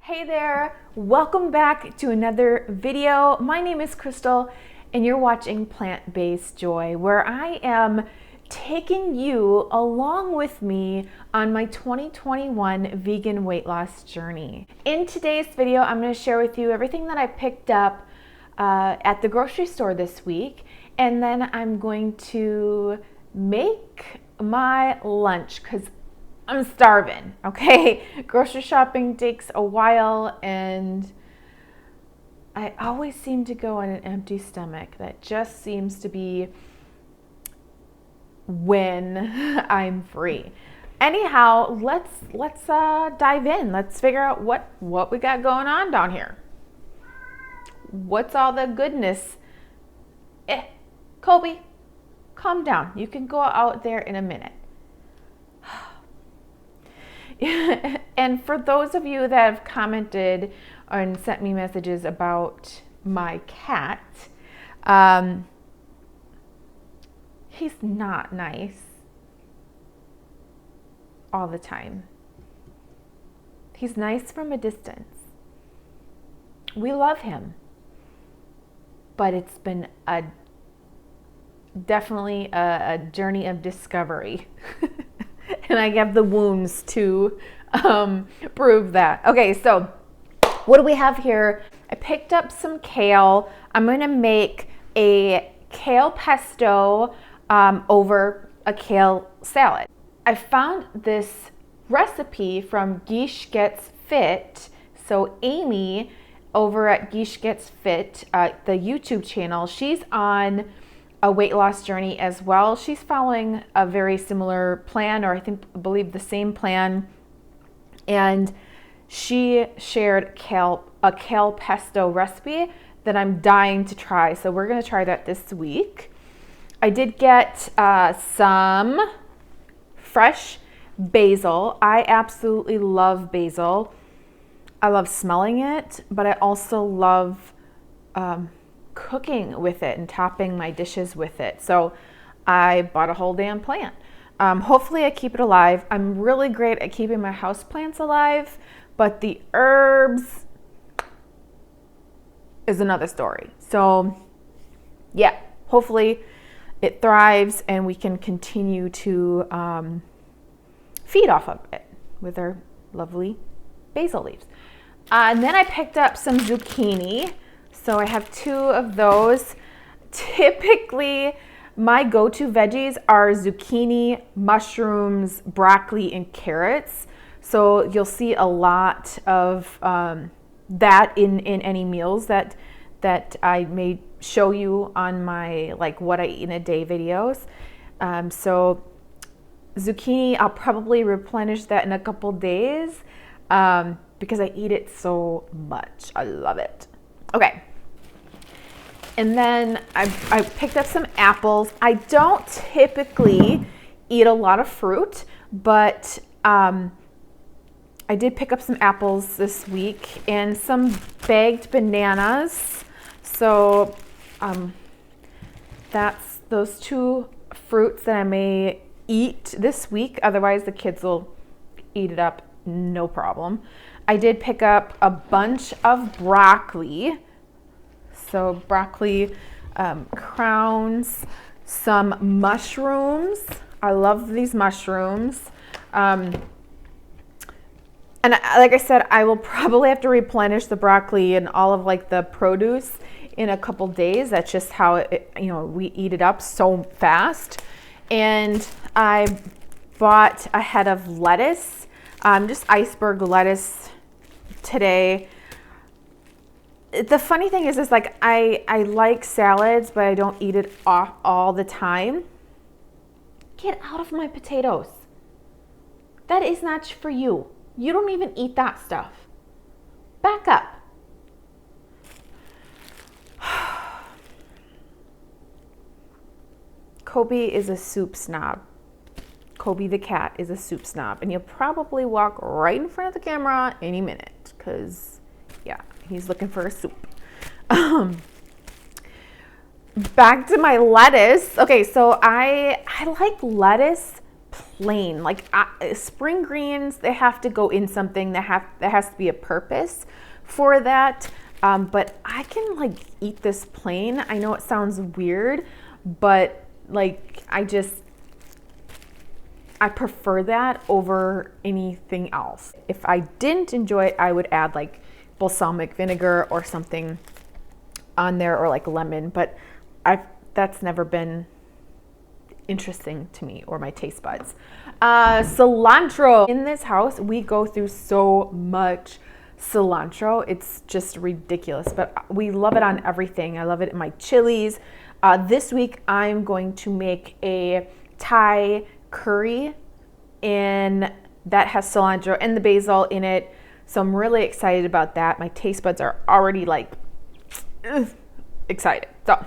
Hey there, welcome back to another video. My name is Crystal and you're watching Plant-Based Joy, where I am taking you along with me on my 2021 vegan weight loss journey. In today's video, I'm going to share with you everything that I picked up at the grocery store this week, and then I'm going to make my lunch because I'm starving, okay? Grocery shopping takes a while and I always seem to go on an empty stomach. That just seems to be when I'm free. Anyhow, let's dive in. Let's figure out what we got going on down here. What's all the goodness? Kobe, calm down. You can go out there in a minute. And for those of you that have commented and sent me messages about my cat, he's not nice all the time. He's nice from a distance. We love him, but it's been definitely a journey of discovery. And I have the wounds to prove that. Okay, so what do we have here? I picked up some kale. I'm going to make a kale pesto over a kale salad. I found this recipe from Gish Gets Fit. So Amy over at Gish Gets Fit, the YouTube channel, she's on a weight loss journey as well. She's following a very similar plan, or I believe the same plan. And she shared a kale pesto recipe that I'm dying to try. So we're gonna try that this week. I did get some fresh basil. I absolutely love basil. I love smelling it, but I also love cooking with it and topping my dishes with it. So I bought a whole damn plant. Hopefully I keep it alive. I'm really great at keeping my house plants alive, but the herbs is another story. So yeah, hopefully it thrives and we can continue to feed off of it with our lovely basil leaves. And then I picked up some zucchini. So I have 2 of those. Typically, my go-to veggies are zucchini, mushrooms, broccoli, and carrots. So you'll see a lot of that in any meals that I may show you on my what I eat in a day videos. So zucchini, I'll probably replenish that in a couple days because I eat it so much. I love it. Okay. And then I picked up some apples. I don't typically eat a lot of fruit, but I did pick up some apples this week and some bagged bananas. So that's those 2 fruits that I may eat this week. Otherwise, the kids will eat it up, no problem. I did pick up a bunch of broccoli. So broccoli crowns, some mushrooms. I love these mushrooms. And like I said, I will probably have to replenish the broccoli and all of the produce in a couple days. That's just how it, we eat it up so fast. And I bought a head of lettuce, just iceberg lettuce today. The funny thing is I like salads, but I don't eat it all the time. Get out of my potatoes. That is not for you. You don't even eat that stuff. Back up. Kobe is a soup snob. Kobe the cat is a soup snob, and you'll probably walk right in front of the camera any minute because, yeah, he's looking for a soup. Back to my lettuce. Okay, so I like lettuce plain. Like spring greens, they have to go in something. There has to be a purpose for that. But I can like eat this plain. I know it sounds weird, but like I prefer that over anything else. If I didn't enjoy it, I would add like balsamic vinegar or something on there, or like lemon, but that's never been interesting to me or my taste buds. Cilantro. In this house, we go through so much cilantro. It's just ridiculous, but we love it on everything. I love it in my chilies. This week, I'm going to make a Thai curry, and that has cilantro and the basil in it. So I'm really excited about that. My taste buds are already like excited. So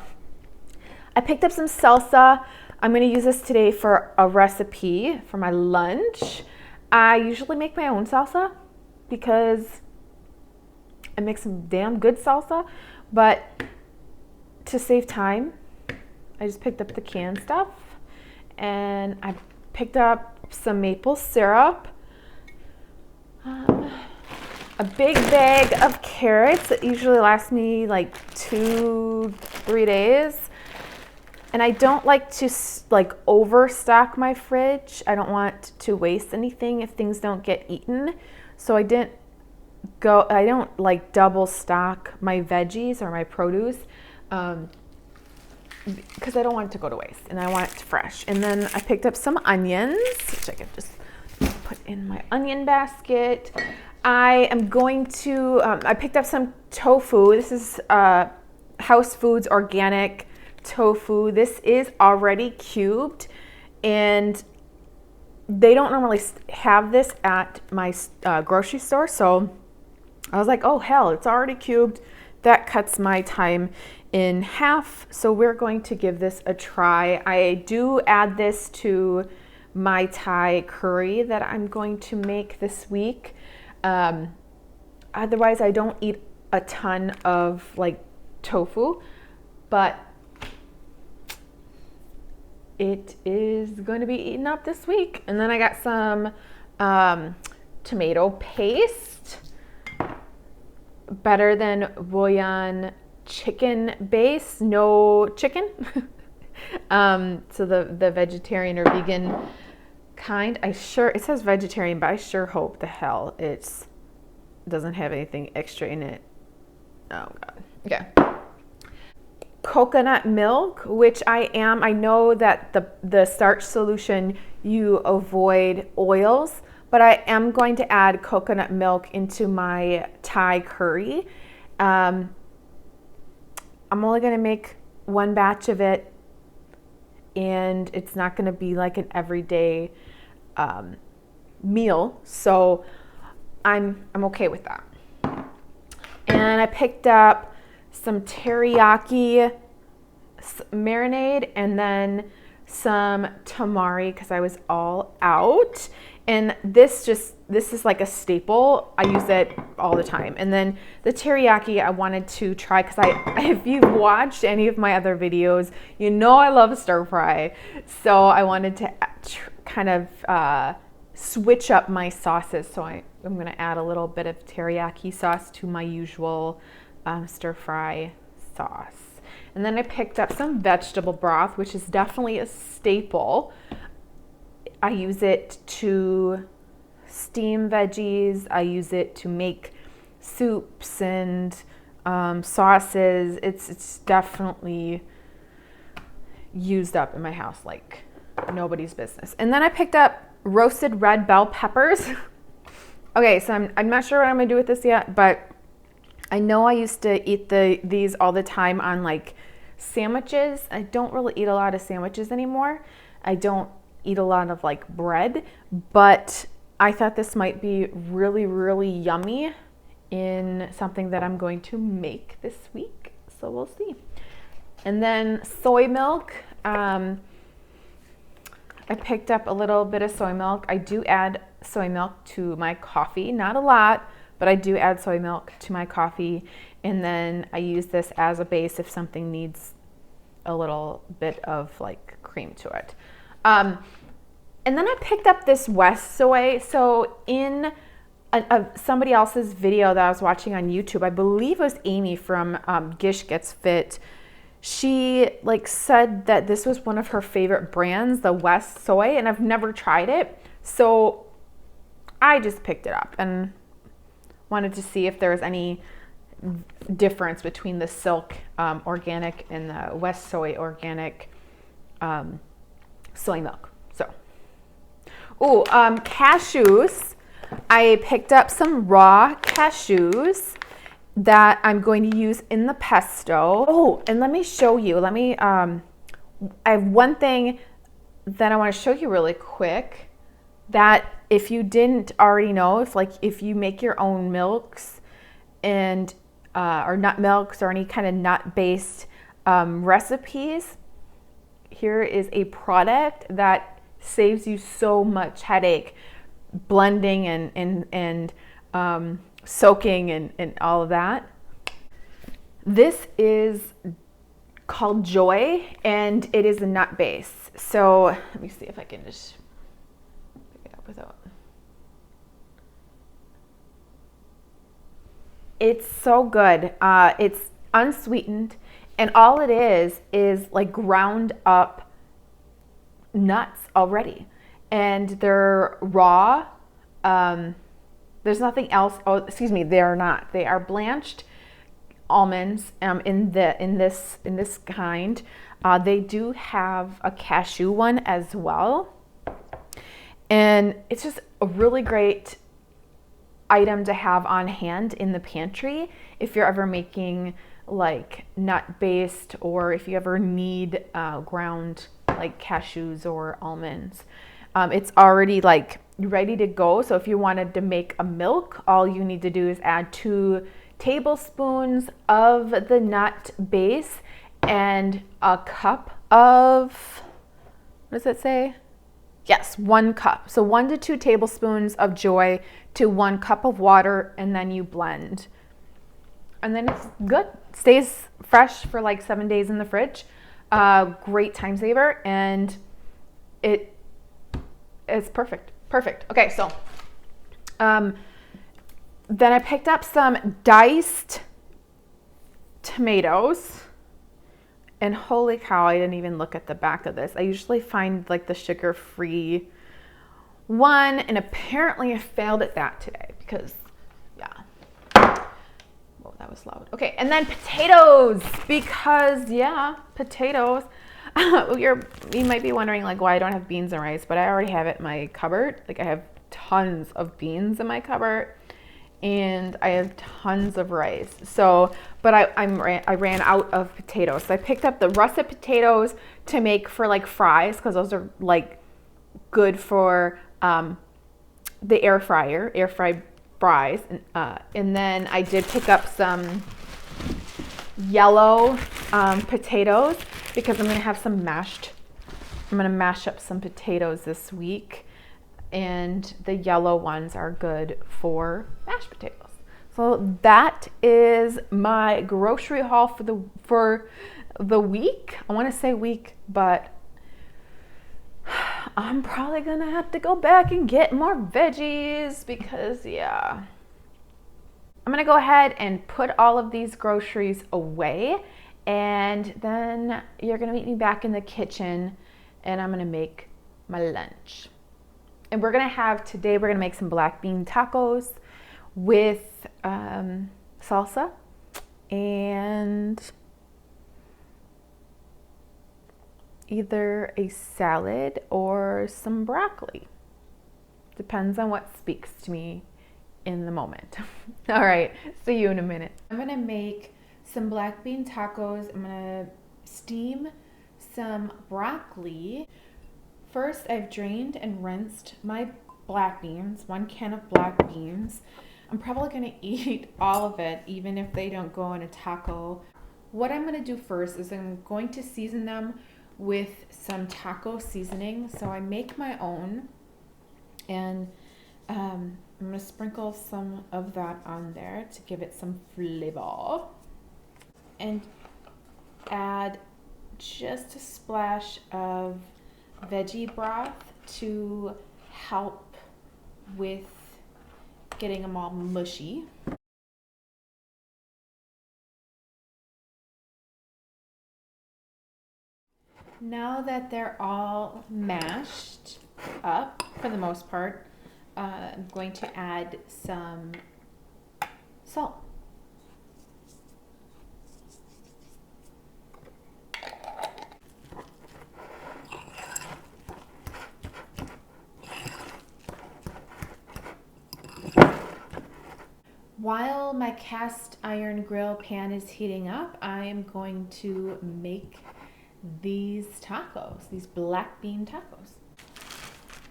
I picked up some salsa. I'm going to use this today for a recipe for my lunch. I usually make my own salsa because I make some damn good salsa, but to save time, I just picked up the canned stuff, and I picked up some maple syrup, a big bag of carrots that usually lasts me like 2-3 days. And I don't like to like overstock my fridge. I don't want to waste anything if things don't get eaten. So I don't like double stock my veggies or my produce, because I don't want it to go to waste and I want it fresh. And then I picked up some onions, which I can just put in my onion basket. I am going to, I picked up some tofu. This is House Foods organic tofu. This is already cubed, and they don't normally have this at my grocery store. So I was like, oh hell, it's already cubed. That cuts my time in half. So we're going to give this a try. I do add this to my Thai curry that I'm going to make this week. Otherwise, I don't eat a ton of like tofu, but it is going to be eaten up this week. And then I got some tomato paste, better than bouillon chicken base, no chicken. So the vegetarian or vegan kind. It says vegetarian, but I sure hope the hell it doesn't have anything extra in it. Oh God. Okay. Coconut milk, which I know that the starch solution, you avoid oils, but I am going to add coconut milk into my Thai curry. I'm only going to make one batch of it, and it's not going to be like an everyday meal, so I'm okay with that. And I picked up some teriyaki marinade and then some tamari because I was all out. And this is like a staple. I use it all the time. And then the teriyaki I wanted to try because if you've watched any of my other videos, you know I love stir fry. So I wanted to kind of switch up my sauces. So I'm going to add a little bit of teriyaki sauce to my usual stir fry sauce. And then I picked up some vegetable broth, which is definitely a staple. I use it to steam veggies. I use it to make soups and sauces. It's definitely used up in my house like nobody's business. And then I picked up roasted red bell peppers. Okay, so I'm not sure what I'm gonna do with this yet, but I know I used to eat these all the time on like sandwiches. I don't really eat a lot of sandwiches anymore. I don't eat a lot of like bread, but I thought this might be really, really yummy in something that I'm going to make this week. So we'll see. And then soy milk. I picked up a little bit of soy milk. I do add soy milk to my coffee, not a lot, but I do add soy milk to my coffee. And then I use this as a base if something needs a little bit of like cream to it. And then I picked up this West soy. So in somebody else's video that I was watching on YouTube, I believe it was Amy from Gish Gets Fit. She like said that this was one of her favorite brands, the West soy, and I've never tried it. So I just picked it up and wanted to see if there was any difference between the Silk organic and the West soy organic soy milk. So, cashews. I picked up some raw cashews that I'm going to use in the pesto. Oh, and let me show you. I have one thing that I want to show you really quick that if you didn't already know, if you make your own milks and or nut milks or any kind of nut-based recipes, here is a product that saves you so much headache blending and soaking and all of that. This is called Joy, and it is a nut base. So let me see if I can just pick it up without. It's so good. It's unsweetened, and all it is like ground up nuts already, and they're raw. There's nothing else. Oh, excuse me, they are not. They are blanched almonds in this kind. They do have a cashew one as well, and it's just a really great item to have on hand in the pantry if you're ever making like nut based, or if you ever need ground like cashews or almonds. It's already like ready to go. So if you wanted to make a milk, all you need to do is add 2 tablespoons of the nut base and a cup of, what does it say? Yes, 1 cup. So 1 to 2 tablespoons of Joy to 1 cup of water, and then you blend. And then it's good. Stays fresh for like 7 days in the fridge. Great time saver, and it's perfect. Perfect. Okay, so then I picked up some diced tomatoes. And holy cow, I didn't even look at the back of this. I usually find like the sugar-free one, and apparently I failed at that today because, yeah. Whoa, that was loud. Okay, and then potatoes, because, yeah, potatoes. You might be wondering like why I don't have beans and rice, but I already have it in my cupboard. Like I have tons of beans in my cupboard, and I have tons of rice. So, but I ran out of potatoes. So I picked up the russet potatoes to make for like fries, because those are like good for the air fried fries. And then I did pick up some yellow potatoes, because I'm gonna mash up some potatoes this week, and the yellow ones are good for mashed potatoes. So that is my grocery haul for the week. I want to say week, but I'm probably gonna have to go back and get more veggies, because yeah. I'm gonna go ahead and put all of these groceries away, and then you're gonna meet me back in the kitchen, and I'm gonna make my lunch. And we're gonna make some black bean tacos with salsa and either a salad or some broccoli. Depends on what speaks to me in the moment. All right, see you in a minute. I'm gonna make some black bean tacos. I'm gonna steam some broccoli. First, I've drained and rinsed my black beans, 1 can of black beans. I'm probably gonna eat all of it, even if they don't go in a taco. What I'm gonna do first is I'm going to season them with some taco seasoning. So I make my own, and I'm gonna sprinkle some of that on there to give it some flavor, and add just a splash of veggie broth to help with getting them all mushy. Now that they're all mashed up for the most part, I'm going to add some salt. While my cast iron grill pan is heating up, I am going to make these tacos, these black bean tacos.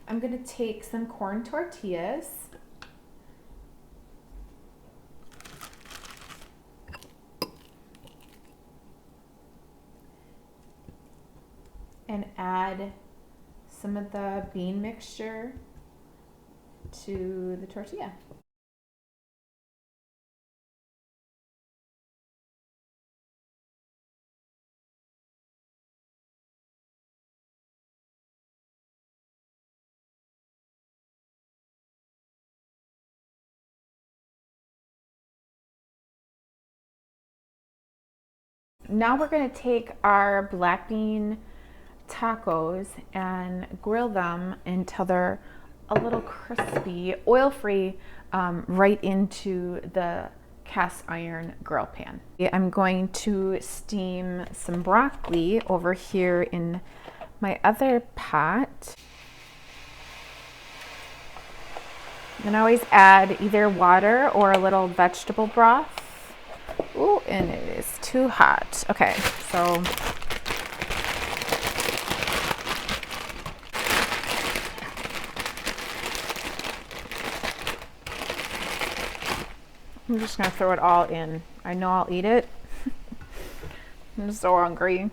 I'm going to take some corn tortillas, and add some of the bean mixture to the tortilla. Now we're going to take our black bean tacos and grill them until they're a little crispy, oil-free, right into the cast iron grill pan. I'm going to steam some broccoli over here in my other pot. And I always add either water or a little vegetable broth. Ooh, and it is too hot. Okay, so I'm just gonna throw it all in. I know I'll eat it. I'm so hungry.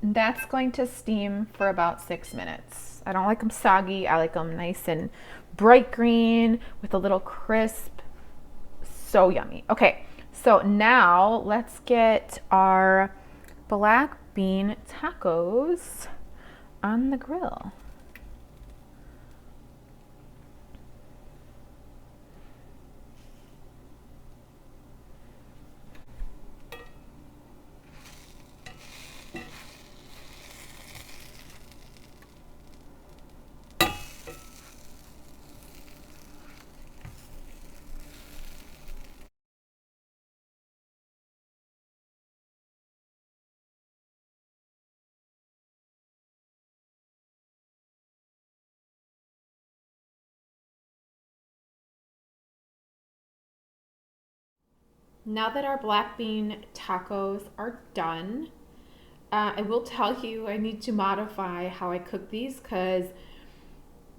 That's going to steam for about 6 minutes. I don't like them soggy. I like them nice and bright green with a little crisp. So yummy. Okay, so now let's get our black bean tacos on the grill. Now that our black bean tacos are done, I will tell you I need to modify how I cook these because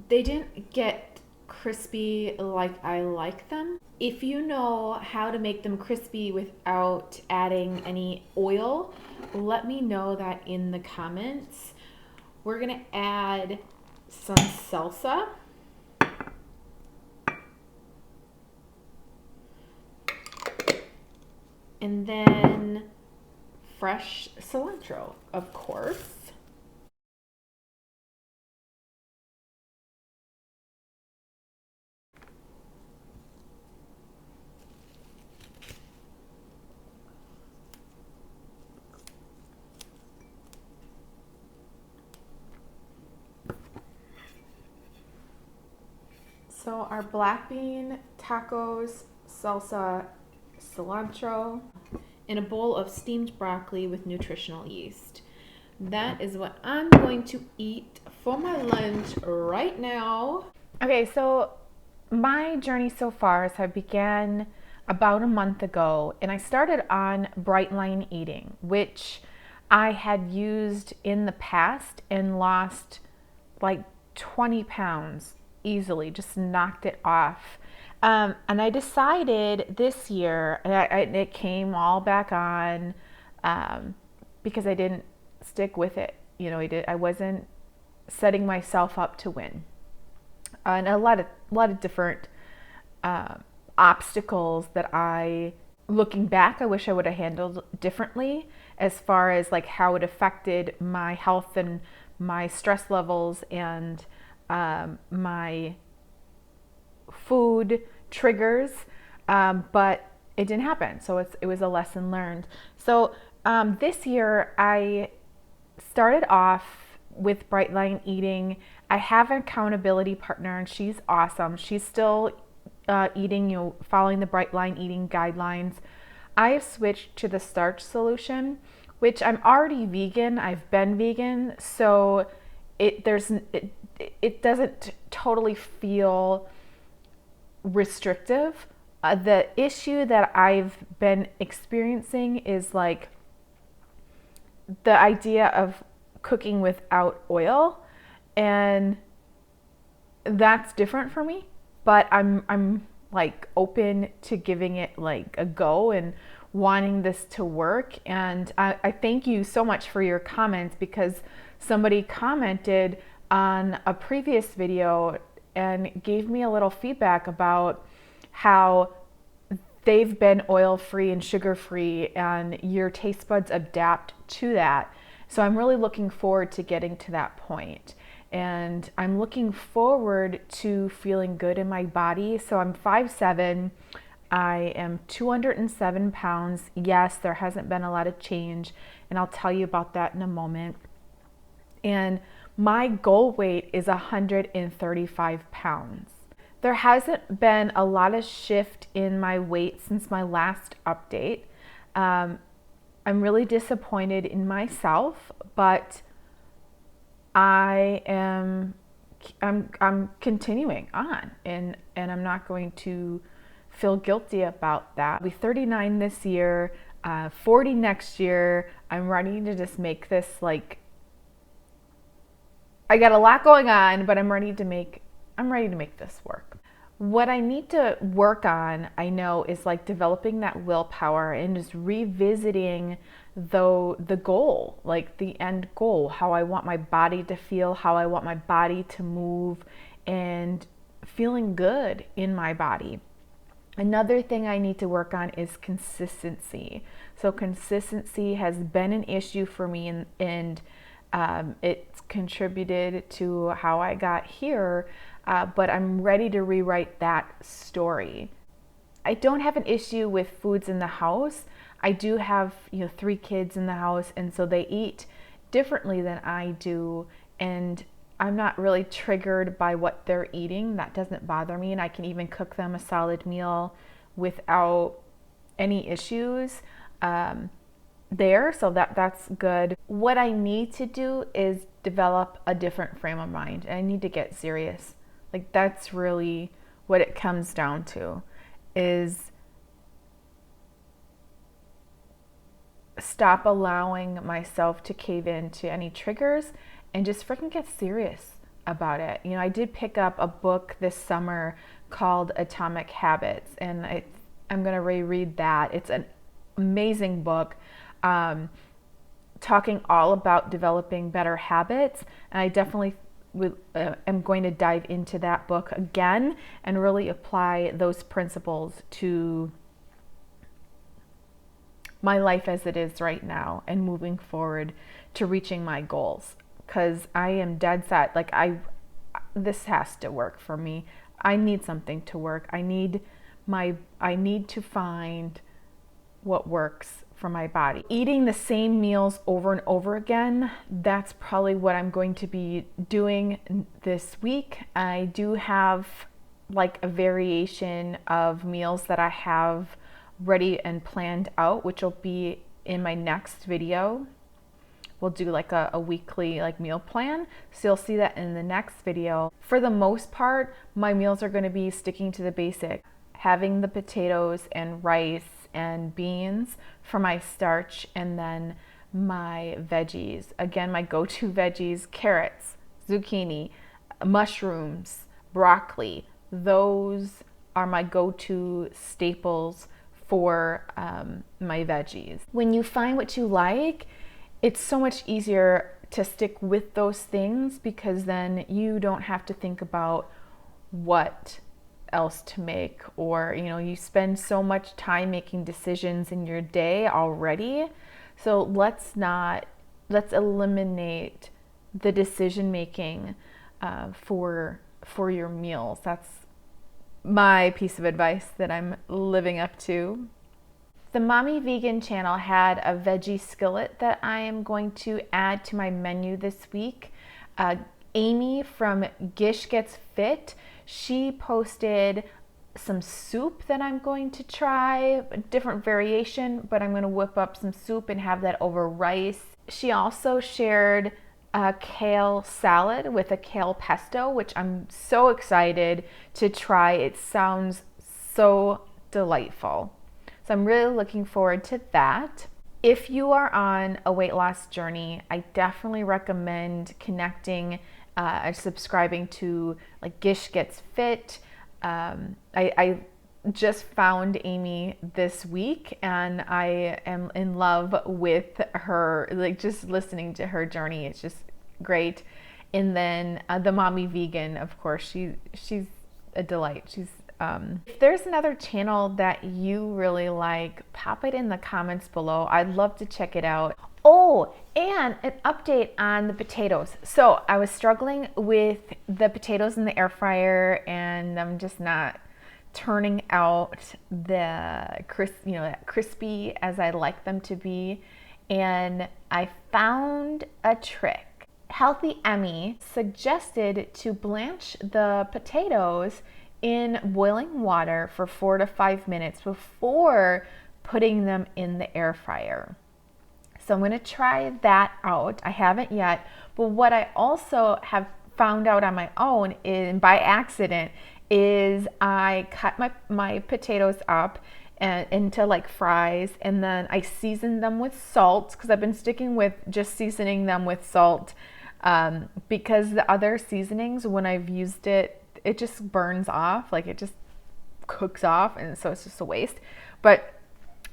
they didn't get crispy like I like them. If you know how to make them crispy without adding any oil, let me know that in the comments. We're gonna add some salsa. And then fresh cilantro, of course. So our black bean tacos, salsa, cilantro, in a bowl of steamed broccoli with nutritional yeast. That is what I'm going to eat for my lunch right now. Okay, so my journey so far is I began about a month ago and I started on Bright Line Eating, which I had used in the past and lost like 20 pounds easily, just knocked it off. And I decided this year, it came all back on because I didn't stick with it. You know, I wasn't setting myself up to win. And a lot of different obstacles that I looking back, I wish I would have handled differently as far as like how it affected my health and my stress levels and my food triggers, but it didn't happen. So it was a lesson learned. So this year I started off with Bright Line Eating. I have an accountability partner and she's awesome. She's still eating, following the Bright Line Eating guidelines. I have switched to the Starch Solution, which I'm already vegan. I've been vegan, so it doesn't totally feel restrictive. The issue that I've been experiencing is like the idea of cooking without oil, and that's different for me, but I'm like open to giving it like a go and wanting this to work. And I thank you so much for your comments, because somebody commented on a previous video and gave me a little feedback about how they've been oil-free and sugar-free and your taste buds adapt to that. So I'm really looking forward to getting to that point. And I'm looking forward to feeling good in my body. So I'm 5'7". I am 207 pounds. Yes, there hasn't been a lot of change, and I'll tell you about that in a moment. And my goal weight is 135 pounds. There hasn't been a lot of shift in my weight since my last update. I'm really disappointed in myself, but I'm continuing on, and I'm not going to feel guilty about that. I'll be 39 this year, 40 next year. I'm ready to just make this like, I got a lot going on, but I'm ready to make this work. What I need to work on, I know, is like developing that willpower and just revisiting the goal, like the end goal, how I want my body to feel, how I want my body to move, and feeling good in my body. Another thing I need to work on is consistency. So consistency has been an issue for me, and it's contributed to how I got here, but I'm ready to rewrite that story. I don't have an issue with foods in the house. I do have 3 kids in the house, and so they eat differently than I do, and I'm not really triggered by what they're eating. That doesn't bother me, and I can even cook them a solid meal without any issues there, so that's good. What I need to do is develop a different frame of mind, and I need to get serious. Like, that's really what it comes down to, is stop allowing myself to cave into any triggers and just freaking get serious about it. I did pick up a book this summer called Atomic Habits, and I'm going to reread that. It's an amazing book, talking all about developing better habits, and I definitely am going to dive into that book again and really apply those principles to my life as it is right now and moving forward to reaching my goals, because I am dead set. Like, this has to work for me. I need something to work. I need to find what works for my body. Eating the same meals over and over again, that's probably what I'm going to be doing this week. I do have like a variation of meals that I have ready and planned out, which will be in my next video. We'll do like a weekly like meal plan, so you'll see that in the next video. For the most part, my meals are going to be sticking to the basic, having the potatoes and rice and beans for my starch, and then my veggies. Again, my go-to veggies: carrots, zucchini, mushrooms, broccoli. Those are my go-to staples for my veggies. When you find what you like, it's so much easier to stick with those things, because then you don't have to think about what else to make, or you spend so much time making decisions in your day already. So let's eliminate the decision making for your meals. That's my piece of advice that I'm living up to. The Mommy Vegan channel had a veggie skillet that I am going to add to my menu this week. Amy from Gish Gets Fit, she posted some soup that I'm going to try, a different variation, but I'm going to whip up some soup and have that over rice. She also shared a kale salad with a kale pesto, which I'm so excited to try. It sounds so delightful. So I'm really looking forward to that. If you are on a weight loss journey, I definitely recommend connecting and subscribing to like Gish Gets Fit. I just found Amy this week and I am in love with her, like just listening to her journey. It's just great. And then the Mommy Vegan, of course, she's a delight. If there's another channel that you really like, pop it in the comments below. I'd love to check it out. Oh, and an update on the potatoes. So I was struggling with the potatoes in the air fryer, and I'm just not turning out the crispy as I like them to be. And I found a trick. Healthy Emmy suggested to blanch the potatoes in boiling water for 4 to 5 minutes before putting them in the air fryer. So I'm going to try that out. I haven't yet, but what I also have found out on my own by accident is I cut my potatoes up into like fries, and then I season them with salt, because I've been sticking with just seasoning them with salt because the other seasonings, when I've used it just burns off, like it just cooks off, and so it's just a waste. But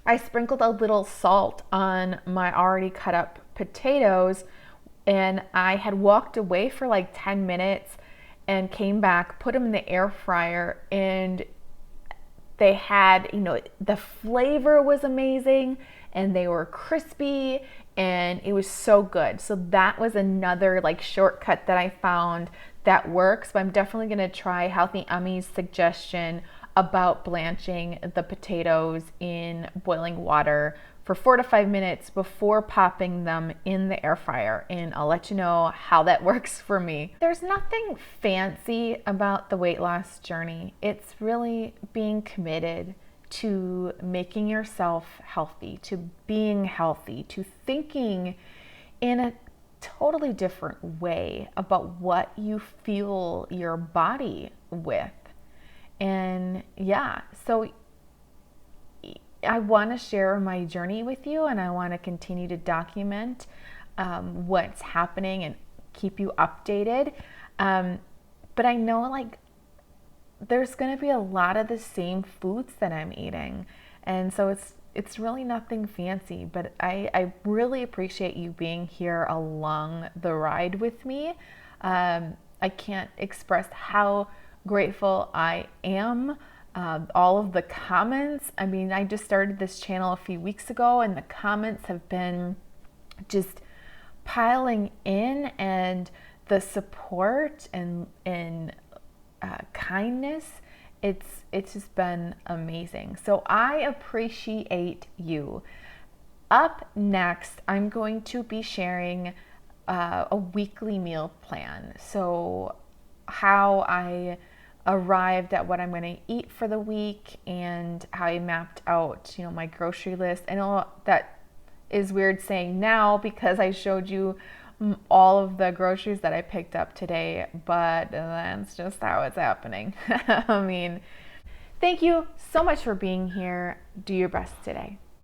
I sprinkled a little salt on my already cut up potatoes, and I had walked away for like 10 minutes and came back, put them in the air fryer, and they had, the flavor was amazing and they were crispy and it was so good. So that was another like shortcut that I found that works. But I'm definitely going to try Healthy Emmy's suggestion about blanching the potatoes in boiling water for 4 to 5 minutes before popping them in the air fryer, and I'll let you know how that works for me. There's nothing fancy about the weight loss journey. It's really being committed to making yourself healthy, to being healthy, to thinking in a totally different way about what you fuel your body with. And yeah, so I want to share my journey with you, and I want to continue to document what's happening and keep you updated. But I know like there's going to be a lot of the same foods that I'm eating, and so it's really nothing fancy. But I really appreciate you being here along the ride with me. I can't express how grateful I am. All of the comments. I mean, I just started this channel a few weeks ago, and the comments have been just piling in, and the support and kindness. It's just been amazing. So I appreciate you. Up next, I'm going to be sharing a weekly meal plan. So how I arrived at what I'm going to eat for the week, and how I mapped out, my grocery list. I know that is weird saying now because I showed you all of the groceries that I picked up today, but that's just how it's happening. I mean, thank you so much for being here. Do your best today.